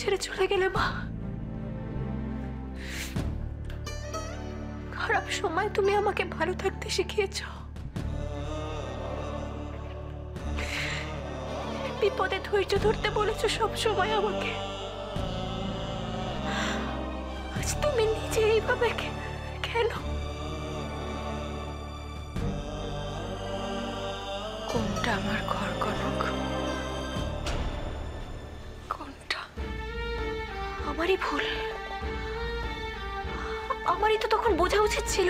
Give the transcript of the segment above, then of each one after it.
ছেড়ে চলে গেলে মা। খারাপ সময় তুমি আমাকে ভালো থাকতে শিখিয়েছো, বিপদে ধৈর্য ধরতে বলেছো সব সময় আমাকে। আজ তুমি নিজে এইভাবে কেন? কোনটা আমার ঘর কনক? কোনটা? আমারই ভুল? আমারই তো তখন বোঝা উচিত ছিল।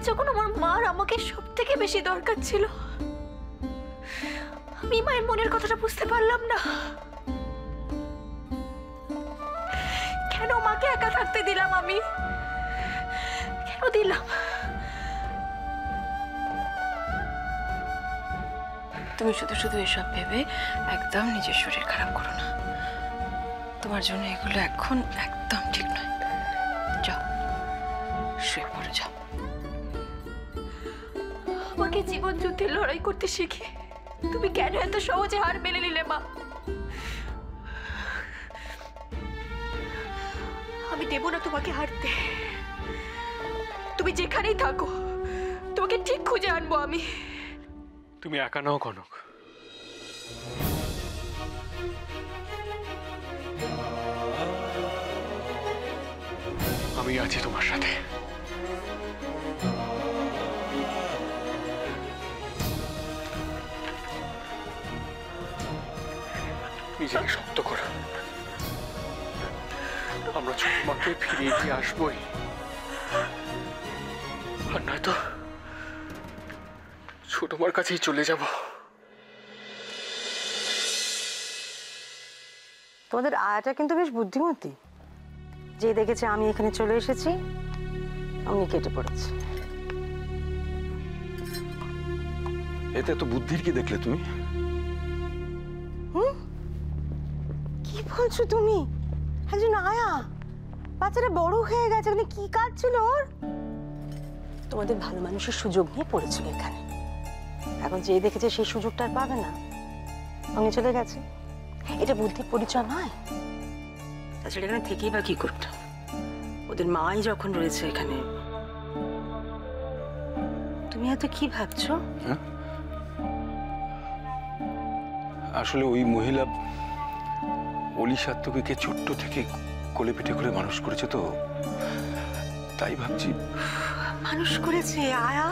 যখন আমার মার আমাকে সব থেকে বেশি দরকার ছিল, আমি মায়ের মনের কথাটা বুঝতে পারলাম না। কেন মাকে একা থাকতে দিলাম আমি? কেন দিলাম? তুমি শুধু শুধু এসব ভেবে একদম নিজের শরীর খারাপ করো না। তোমার জন্য এগুলো এখন একদম ঠিক নয়। যাও, শুয়ে পড়ে যাও। আমাকে জীবন যুদ্ধে লড়াই করতে শিখে তুমি কেন এত সহজে হার মেনে নিলে মা? আমি দেব না তোমাকে হারতে। তুমি যেখানেই থাকো, তোমাকে ঠিক খুঁজে আনবো আমি। তুমি একা নাও কনক, আমি আছি তোমার সাথে। নিজেকে শক্ত করো, আমরা ছোট মাকে ফিরিয়ে দিয়ে আসবোই, আর নয়তো ছোট মার কাছেই চলে যাব। তোমাদের আয়াটা কিন্তু বেশ বুদ্ধিমতী। যে দেখেছে আমি এখানে চলে এসেছি, আমি কেটে পড়েছি। এতে তো বুদ্ধির কি দেখলে তুমি? কি বলছো তুমি? একজন আয়া, বাচ্চারা বড় হয়ে গেছে, এখানে কি কাজ ছিল ওর? তোমাদের ভালো মানুষের সুযোগ নিয়ে পড়েছিল এখানে। এখন যে দেখেছে সেই সুযোগটা আর পাবে না, আমি চলে গেছে। এটা বুদ্ধির পরিচয় নয়। তাছাড়া এখানে থেকেই বা কি করতো? ওদের মাই যখন রয়েছে এখানে। তুমি এত কি ভাবছো? আসলে ওই মহিলা অলি সাত্তকে ছোট্ট থেকে কোলে পিঠে করে মানুষ করেছে, তো তাই ভাবছি। মানুষ করেছে আয়া?